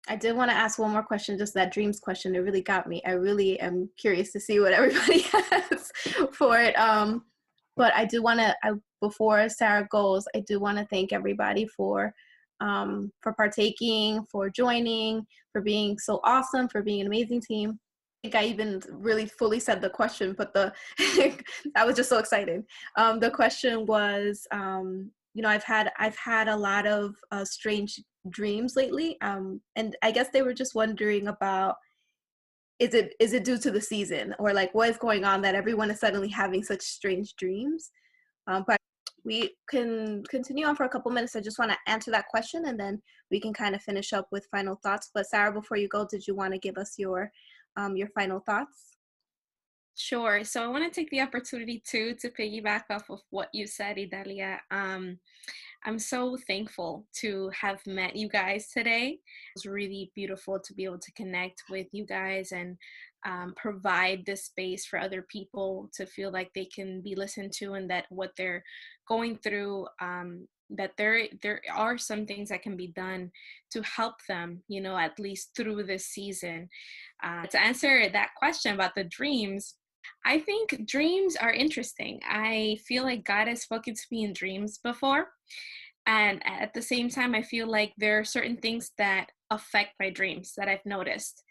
I did want to ask one more question, just that dreams question. It really got me. I really am curious to see what everybody has for it. But I do want to, before Sarah goes, I do want to thank everybody for partaking, for joining, for being so awesome, for being an amazing team. I think I even really fully said the question, but I was just so excited. The question was, I've had a lot of strange dreams lately, and I guess they were just wondering about, is it due to the season, or like what is going on that everyone is suddenly having such strange dreams? But we can continue on for a couple minutes. I just want to answer that question, and then we can kind of finish up with final thoughts. But Sarah, before you go, did you want to give us your final thoughts? Sure. So I want to take the opportunity too to piggyback off of what you said, Idalia. I'm so thankful to have met you guys today. It was really beautiful to be able to connect with you guys and provide this space for other people to feel like they can be listened to, and that what they're going through, that there are some things that can be done to help them, at least through this season. To answer that question about the dreams, I think dreams are interesting. I feel like God has spoken to me in dreams before. And at the same time, I feel like there are certain things that affect my dreams that I've noticed.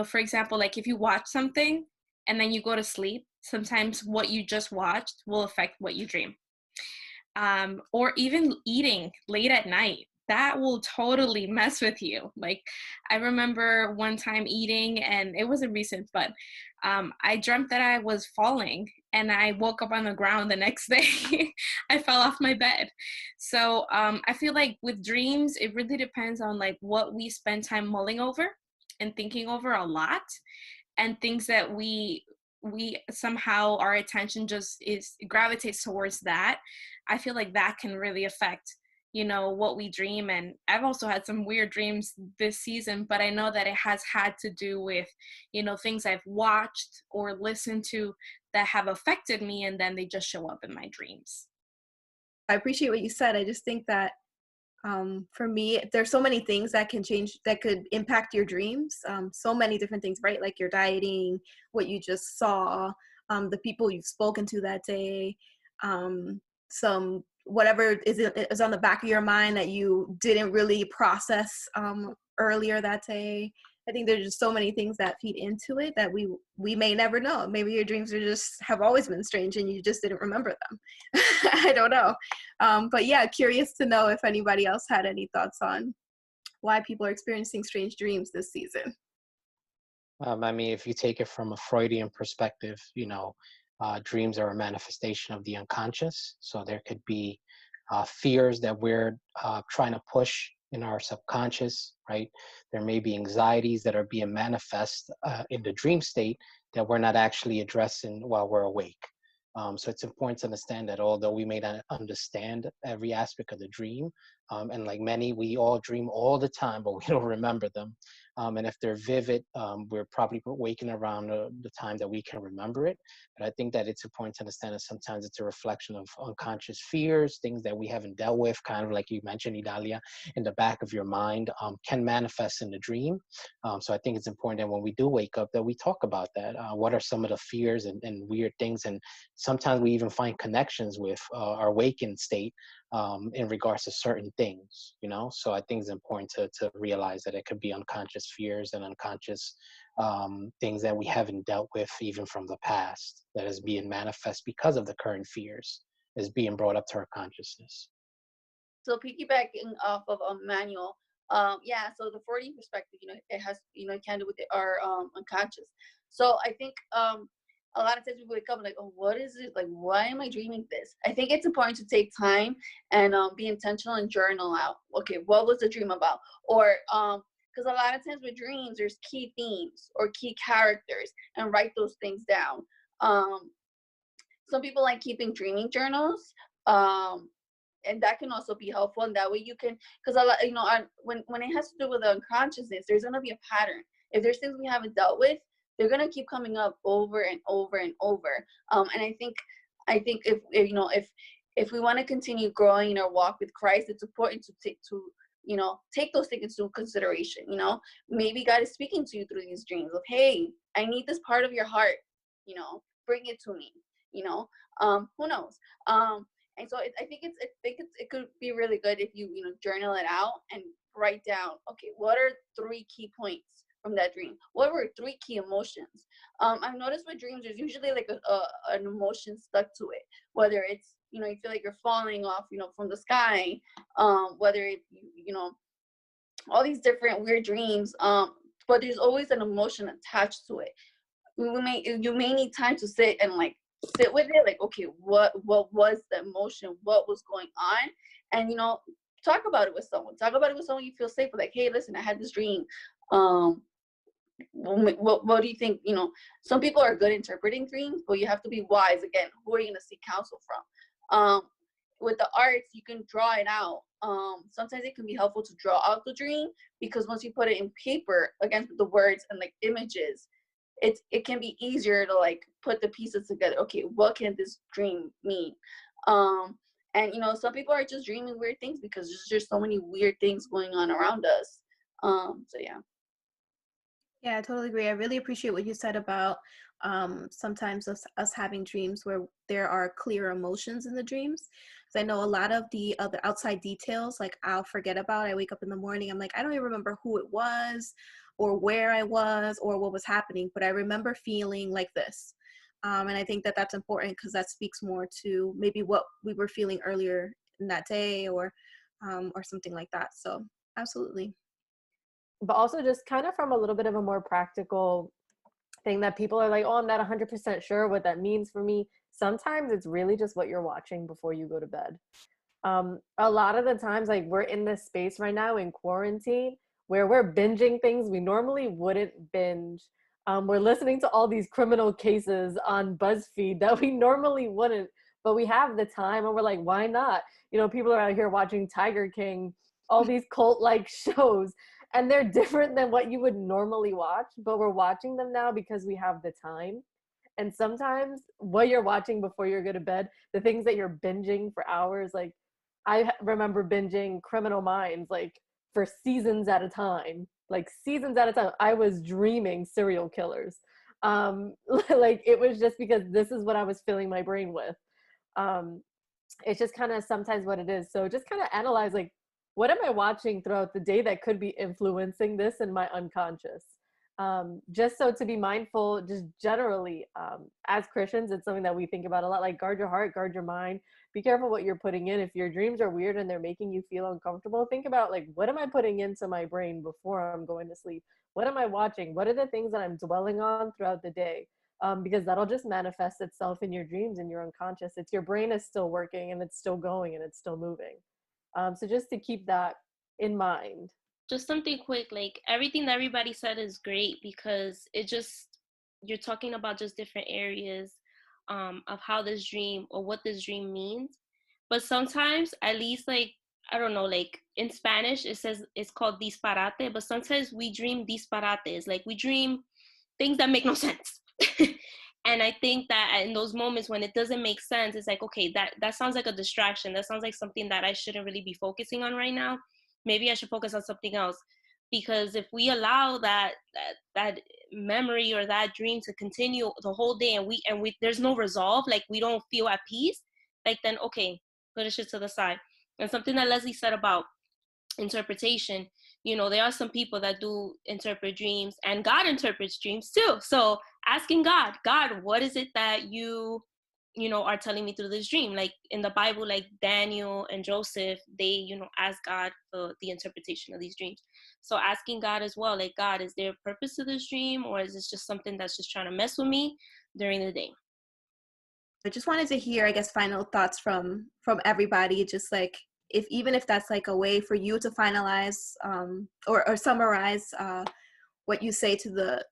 For example, like if you watch something and then you go to sleep, sometimes what you just watched will affect what you dream. Or even eating late at night, that will totally mess with you. Like I remember one time eating, and it wasn't recent, but I dreamt that I was falling and I woke up on the ground the next day. I fell off my bed. So I feel like with dreams, it really depends on like what we spend time mulling over and thinking over a lot, and things that we somehow our attention just is gravitates towards that. I feel like that can really affect what we dream. And I've also had some weird dreams this season, but I know that it has had to do with things I've watched or listened to that have affected me, and then they just show up in my dreams. I appreciate what you said. I just think that for me, there's so many things that can change, that could impact your dreams. So many different things, right? Like your dieting, what you just saw, the people you've spoken to that day, some whatever is on the back of your mind that you didn't really process earlier that day. I think there's just so many things that feed into it that we may never know. Maybe your dreams are just have always been strange and you just didn't remember them. I don't know. But yeah, curious to know if anybody else had any thoughts on why people are experiencing strange dreams this season. I mean, if you take it from a Freudian perspective, dreams are a manifestation of the unconscious. So there could be fears that we're trying to push in our subconscious, right? There may be anxieties that are being manifest in the dream state that we're not actually addressing while we're awake. So it's important to understand that although we may not understand every aspect of the dream, and like many, we all dream all the time, but we don't remember them. And if they're vivid, we're probably waking around the time that we can remember it. But I think that it's important to understand that sometimes it's a reflection of unconscious fears, things that we haven't dealt with, kind of like you mentioned, Idalia, in the back of your mind, can manifest in the dream. So I think it's important that when we do wake up, that we talk about that. What are some of the fears and weird things? And sometimes we even find connections with our waking state in regards to certain things, So I think it's important to realize that it could be unconscious fears and unconscious things that we haven't dealt with even from the past that is being manifest because of the current fears is being brought up to our consciousness. So piggybacking off of Manuel, yeah. So the 4D perspective, it has, it can do with our unconscious. So I think a lot of times we wake up like, oh, what is it? Like, why am I dreaming this? I think it's important to take time and be intentional and journal out. Okay, what was the dream about? Or because a lot of times with dreams, there's key themes or key characters, and write those things down. Some people like keeping dreaming journals. And that can also be helpful, and that way you can, because a lot, when it has to do with the unconsciousness, there's going to be a pattern. If there's things we haven't dealt with, they're going to keep coming up over and over and over. And I think if we want to continue growing in our walk with Christ, it's important to take those things into consideration. Maybe God is speaking to you through these dreams of, hey, I need this part of your heart, bring it to me, who knows? And so I think it could be really good if you, journal it out and write down, okay, what are 3 key points from that dream? What were 3 key emotions? I've noticed with dreams, there's usually like an emotion stuck to it, whether it's, you feel like you're falling off, from the sky, whether it, all these different weird dreams, but there's always an emotion attached to it. You may need time to sit and like sit with it, like, okay, what was the emotion, what was going on, and talk about it with someone you feel safe with, like, hey, listen, I had this dream. What do you think? Some people are good interpreting dreams, but you have to be wise. Again, who are you going to seek counsel from? With the arts, you can draw it out. Sometimes it can be helpful to draw out the dream, because once you put it in paper against the words and like images, it can be easier to like put the pieces together. Okay, what can this dream mean? And some people are just dreaming weird things because there's just so many weird things going on around us. So yeah. Yeah, I totally agree. I really appreciate what you said about sometimes us having dreams where there are clear emotions in the dreams. Because I know a lot of the other outside details, like I'll forget about. I wake up in the morning, I'm like, I don't even remember who it was or where I was or what was happening, but I remember feeling like this. And I think that that's important because that speaks more to maybe what we were feeling earlier in that day or something like that. So absolutely. But also just kind of from a little bit of a more practical thing that people are like, oh, I'm not 100% sure what that means for me. Sometimes it's really just what you're watching before you go to bed. A lot of the times, like, we're in this space right now in quarantine where we're binging things we normally wouldn't binge. We're listening to all these criminal cases on BuzzFeed that we normally wouldn't, but we have the time and we're like, why not? People are out here watching Tiger King, all these cult-like shows, and they're different than what you would normally watch, but we're watching them now because we have the time. And sometimes what you're watching before you go to bed, the things that you're binging for hours, like I remember binging Criminal Minds, like for seasons at a time, I was dreaming serial killers. Like it was just because this is what I was filling my brain with. It's just kind of sometimes what it is. So just kind of analyze, like, what am I watching throughout the day that could be influencing this in my unconscious? Just so to be mindful, just generally, as Christians, it's something that we think about a lot, like guard your heart, guard your mind, be careful what you're putting in. If your dreams are weird and they're making you feel uncomfortable, think about, like, what am I putting into my brain before I'm going to sleep? What am I watching? What are the things that I'm dwelling on throughout the day? Because that'll just manifest itself in your dreams and your unconscious. It's your brain is still working and it's still going and it's still moving. So just to keep that in mind. Just something quick, like everything that everybody said is great because you're talking about just different areas of how this dream or what this dream means. But sometimes, at least, like, I don't know, like in Spanish, it says it's called disparate, but sometimes we dream disparates, like we dream things that make no sense. And I think that in those moments when it doesn't make sense, it's like, okay, that sounds like a distraction. That sounds like something that I shouldn't really be focusing on right now. Maybe I should focus on something else. Because if we allow that memory or that dream to continue the whole day and we there's no resolve, like we don't feel at peace, like then okay, put it shit to the side. And something that Leslie said about interpretation, there are some people that do interpret dreams, and God interprets dreams too. So asking God, what is it that you are telling me through this dream? Like in the Bible, like Daniel and Joseph, they ask God for the interpretation of these dreams. So asking God as well, like, God, is there a purpose to this dream, or is this just something that's just trying to mess with me during the day? I just wanted to hear, I guess, final thoughts from everybody, just like even if that's like a way for you to finalize or summarize what you say to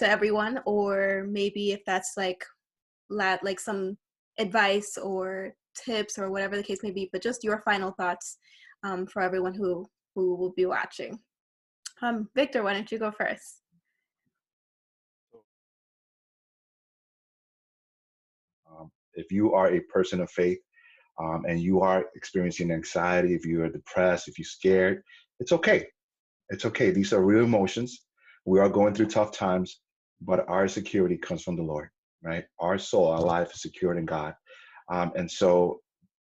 everyone, or maybe if that's like some advice or tips or whatever the case may be, but just your final thoughts for everyone who will be watching. Victor, why don't you go first? If you are a person of faith and you are experiencing anxiety, if you are depressed, if you're scared, It's okay. It's okay. These are real emotions. We are going through tough times, but our security comes from the Lord, right? Our soul, our life is secured in God. And so,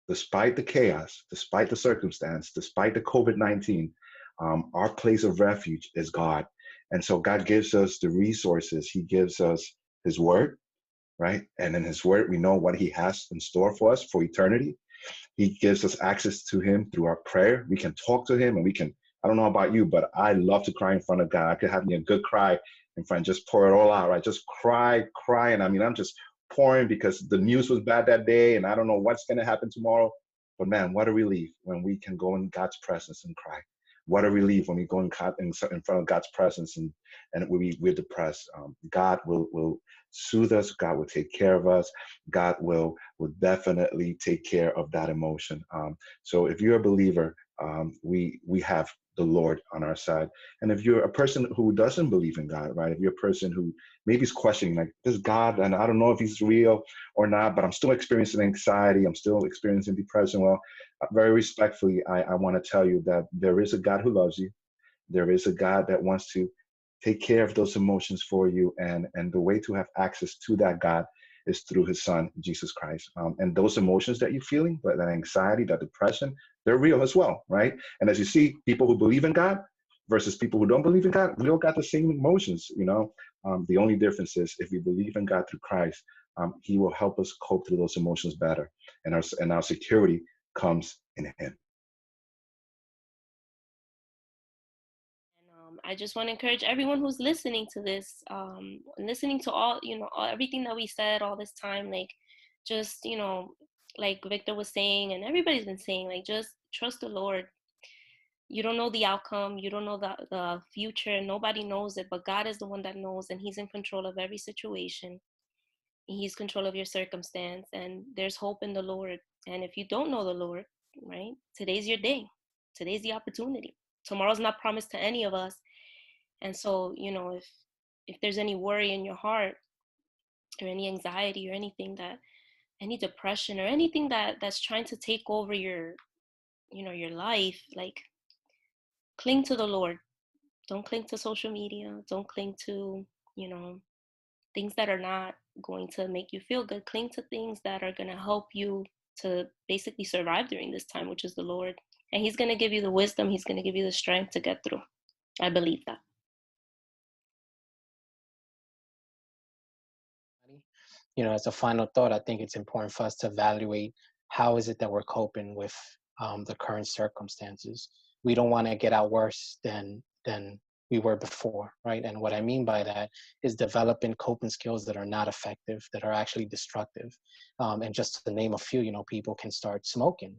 despite the chaos, despite the circumstance, despite the COVID-19, our place of refuge is God. And so, God gives us the resources, He gives us His word, right? And in His word, we know what He has in store for us for eternity. He gives us access to Him through our prayer. We can talk to Him and we can, I don't know about you, but I love to cry in front of God. I could have me a good cry in front, just pour it all out, right? Just cry. And I mean, I'm just pouring because the news was bad that day and I don't know what's going to happen tomorrow. But man, what a relief when we can go in God's presence and cry. What a relief when we go in front of God's presence and we're depressed. God will soothe us. God will take care of us. God will definitely take care of that emotion. So if you're a believer, we have the Lord on our side. And if you're a person who doesn't believe in God, right? If you're a person who maybe is questioning, like, this God, and I don't know if He's real or not, but I'm still experiencing anxiety, I'm still experiencing depression. Well, very respectfully, I want to tell you that there is a God who loves you. There is a God that wants to take care of those emotions for you. And the way to have access to that God is through His Son, Jesus Christ. And those emotions that you're feeling, that anxiety, that depression, they're real as well, right? And as you see, people who believe in God versus people who don't believe in God, we all got the same emotions, you know. The only difference is if we believe in God through Christ, He will help us cope through those emotions better. And our security comes in Him. I just want to encourage everyone who's listening to this, listening to all, everything that we said all this time, like, just, like Victor was saying, and everybody's been saying, like, just trust the Lord. You don't know the outcome. You don't know the future. Nobody knows it, but God is the one that knows, and He's in control of every situation. He's in control of your circumstance, and there's hope in the Lord. And if you don't know the Lord, right, today's your day. Today's the opportunity. Tomorrow's not promised to any of us. And so, if there's any worry in your heart or any anxiety or anything, that any depression or anything that's trying to take over your life, like, cling to the Lord. Don't cling to social media. Don't cling to, things that are not going to make you feel good. Cling to things that are going to help you to basically survive during this time, which is the Lord. And He's going to give you the wisdom. He's going to give you the strength to get through. I believe that. As a final thought, I think it's important for us to evaluate how is it that we're coping with the current circumstances. We don't want to get out worse than we were before, right? And what I mean by that is developing coping skills that are not effective, that are actually destructive. And just to name a few, people can start smoking,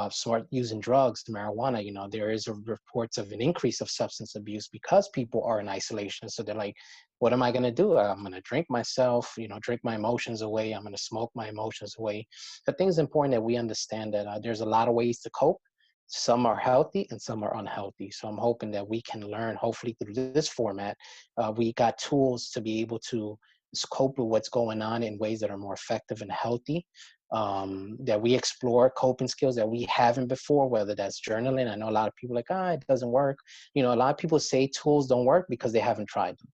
start using drugs, marijuana. There is reports of an increase of substance abuse because people are in isolation. So they're like, what am I going to do? I'm going to drink myself, drink my emotions away. I'm going to smoke my emotions away. I think it's important that we understand that there's a lot of ways to cope. Some are healthy and some are unhealthy. So I'm hoping that we can learn, hopefully through this format, we got tools to be able to cope with what's going on in ways that are more effective and healthy. That we explore coping skills that we haven't before, whether that's journaling. I know a lot of people are like, it doesn't work. A lot of people say tools don't work because they haven't tried them.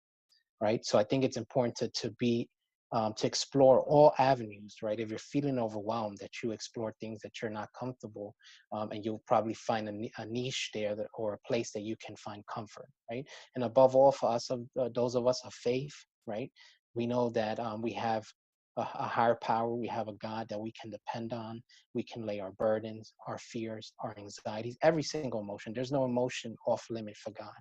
Right. So I think it's important to explore all avenues, right? If you're feeling overwhelmed, that you explore things that you're not comfortable, and you'll probably find a niche there or a place that you can find comfort, right? And above all, for us, those of us of faith, right? We know that we have a higher power. We have a God that we can depend on. We can lay our burdens, our fears, our anxieties, every single emotion. There's no emotion off limit for God.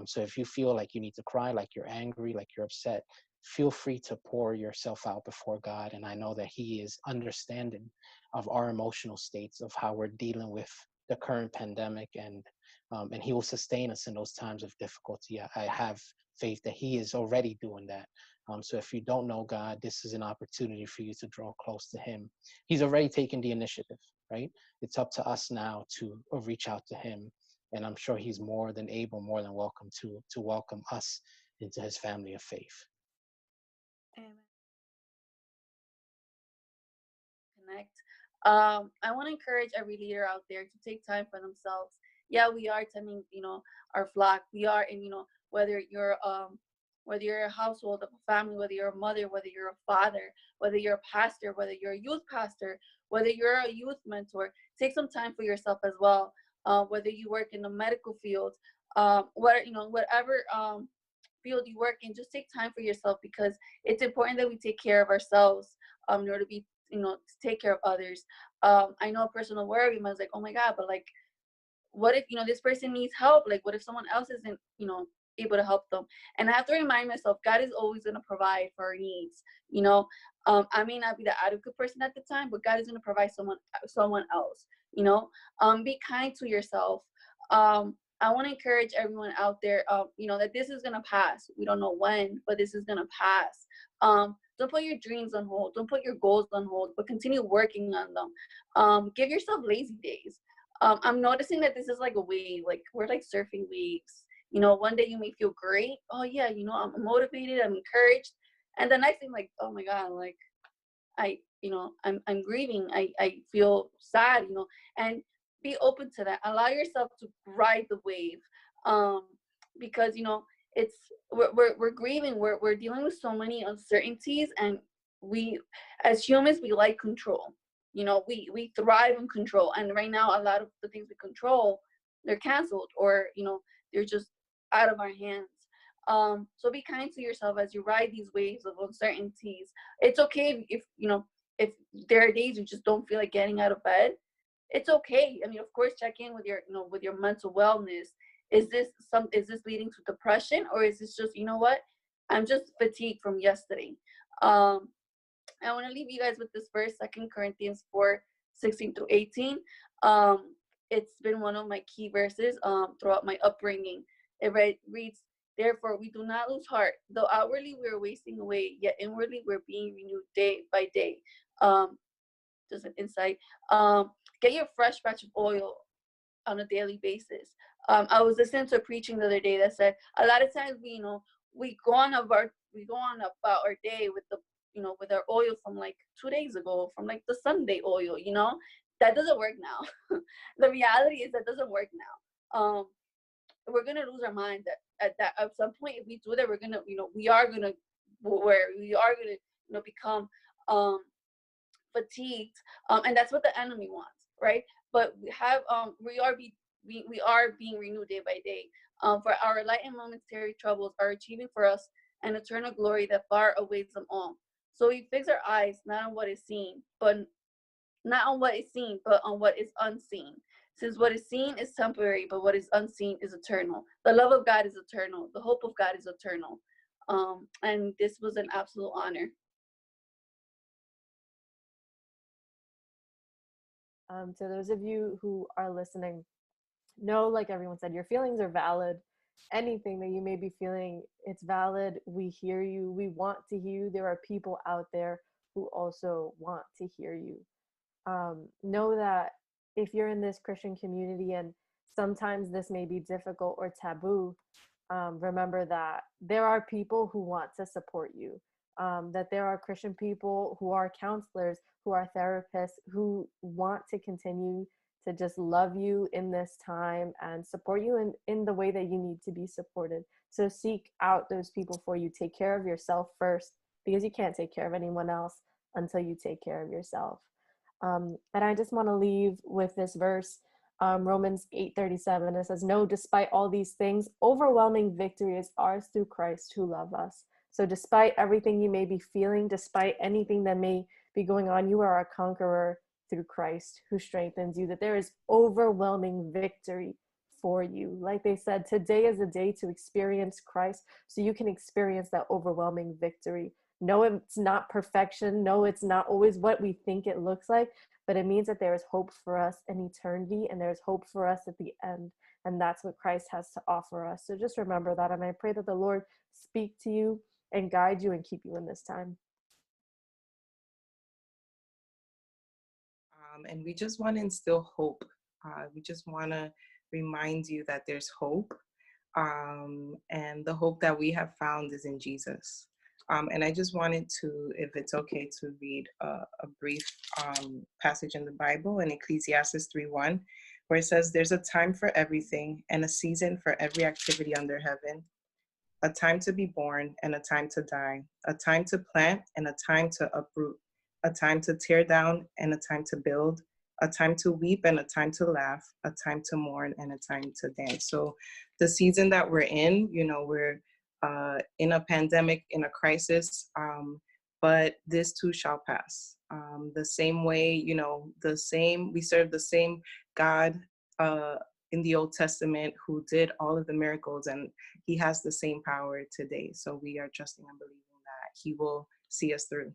So if you feel like you need to cry, like you're angry, like you're upset, feel free to pour yourself out before God. And I know that He is understanding of our emotional states, of how we're dealing with the current pandemic, and He will sustain us in those times of difficulty. I have faith that He is already doing that. So if you don't know God, this is an opportunity for you to draw close to Him. He's already taken the initiative, right? It's up to us now to reach out to Him. And I'm sure He's more than able, more than welcome to welcome us into His family of faith. Amen. Connect. I want to encourage every leader out there to take time for themselves Yeah, we are tending, our flock. We are, and whether you're a household of a family, whether you're a mother, whether you're a father, whether you're a pastor, whether you're a youth pastor, whether you're a youth mentor, take some time for yourself as well. Whether you work in the medical field, whatever field you work in, just take time for yourself, because it's important that we take care of ourselves in order to be, to take care of others. I know a personal worry. I was like, oh my God, but like, what if this person needs help? Like, what if someone else isn't able to help them? And I have to remind myself, God is always going to provide for our needs. I may not be the adequate person at the time, but God is going to provide someone else. Be kind to yourself. I want to encourage everyone out there, that this is going to pass. We don't know when, but this is going to pass. Don't put your dreams on hold. Don't put your goals on hold, but continue working on them. Give yourself lazy days. I'm noticing that this is like a wave. Like, we're like surfing waves. One day you may feel great. Oh yeah, I'm motivated, I'm encouraged. And the next thing, like, oh my God, like I'm grieving. I feel sad, and be open to that. Allow yourself to ride the wave. Because it's we're grieving. We're dealing with so many uncertainties, and we, as humans, we like control. We thrive in control, and right now a lot of the things we control, they're canceled, or they're just out of our hands. So be kind to yourself as you ride these waves of uncertainties. It's okay if there are days you just don't feel like getting out of bed. It's okay. I mean, of course, check in with your mental wellness. Is this leading to depression, or is this just, what, I'm just fatigued from yesterday? I want to leave you guys with this verse, 2 Corinthians 4:16-18. It's been one of my key verses throughout my upbringing. It reads, therefore, we do not lose heart. Though outwardly we are wasting away, yet inwardly we're being renewed day by day. Just an insight. Get your fresh batch of oil on a daily basis. I was listening to a preaching the other day that said a lot of times we go on about our day with with our oil from like 2 days ago, from like the Sunday oil. That doesn't work now. The reality is that doesn't work now. We're gonna lose our mind at some point. If we do that, we're gonna we are gonna become fatigued, and that's what the enemy wants, right? But we are being renewed day by day. For our light and momentary troubles are achieving for us an eternal glory that far outweighs them all. So we fix our eyes not on what is seen, but on what is unseen. Since what is seen is temporary, but what is unseen is eternal. The love of God is eternal. The hope of God is eternal. And this was an absolute honor. To those of you who are listening, know, like everyone said, your feelings are valid. Anything that you may be feeling, it's valid. We hear you. We want to hear you. There are people out there who also want to hear you. Know that if you're in this Christian community and sometimes this may be difficult or taboo, remember that there are people who want to support you, that there are Christian people who are counselors, who are therapists, who want to continue to just love you in this time and support you in the way that you need to be supported. So seek out those people for you. Take care of yourself first, because you can't take care of anyone else until you take care of yourself. And I just want to leave with this verse, Romans 8:37. It says, no, despite all these things, overwhelming victory is ours through Christ who loved us. So despite everything you may be feeling, despite anything that may be going on, you are a conqueror through Christ who strengthens you, that there is overwhelming victory for you. Like they said, today is a day to experience Christ so you can experience that overwhelming victory. No, it's not perfection. No, it's not always what we think it looks like, but it means that there is hope for us in eternity, and there's hope for us at the end. And that's what Christ has to offer us. So just remember that. And I pray that the Lord speak to you and guide you and keep you in this time. And we just want to instill hope. We just want to remind you that there's hope. And the hope that we have found is in Jesus. And I just wanted to, if it's okay, to read a brief passage in the Bible in Ecclesiastes 3:1, where it says, "There's a time for everything and a season for every activity under heaven, a time to be born and a time to die, a time to plant and a time to uproot, a time to tear down and a time to build, a time to weep and a time to laugh, a time to mourn and a time to dance." So the season that we're in, we're in a pandemic, in a crisis, but this too shall pass. The same way, we serve the same God in the Old Testament who did all of the miracles, and he has the same power today. So we are trusting and believing that he will see us through.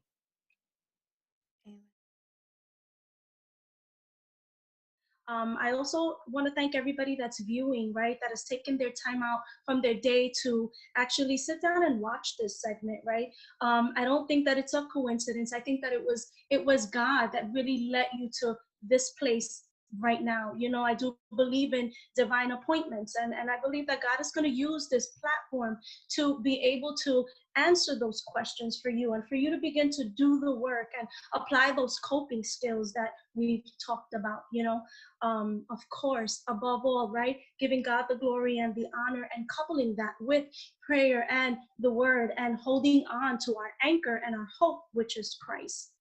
I also want to thank everybody that's viewing, right, that has taken their time out from their day to actually sit down and watch this segment, right? I don't think that it's a coincidence. I think that it was God that really led you to this place right now. I do believe in divine appointments, and I believe that God is going to use this platform to be able to answer those questions for you, and for you to begin to do the work and apply those coping skills that we've talked about. Of course, above all, right, giving God the glory and the honor, and coupling that with prayer and the word, and holding on to our anchor and our hope, which is Christ.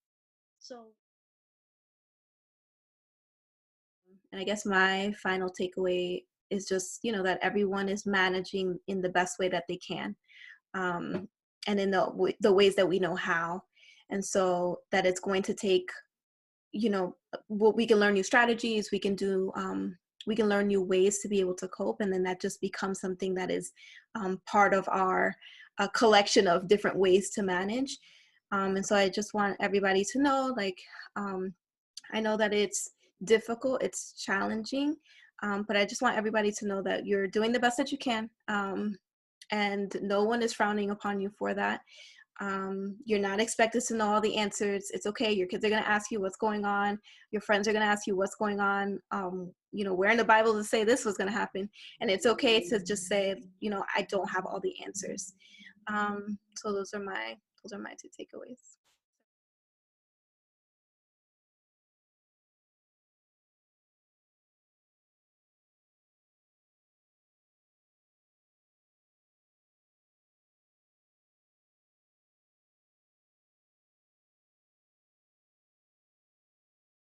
So, and I guess my final takeaway is just, that everyone is managing in the best way that they can, and in the ways that we know how. And so that it's going to take, we can learn new strategies, we can learn new ways to be able to cope. And then that just becomes something that is part of our collection of different ways to manage. And so I just want everybody to know, I know that it's difficult, it's challenging, but I just want everybody to know that you're doing the best that you can, and no one is frowning upon you for that. You're not expected to know all the answers. It's okay. Your kids are going to ask you what's going on. Your friends are going to ask you what's going on. Where in the Bible to say this was going to happen? And it's okay to just say, I don't have all the answers. So those are my two takeaways.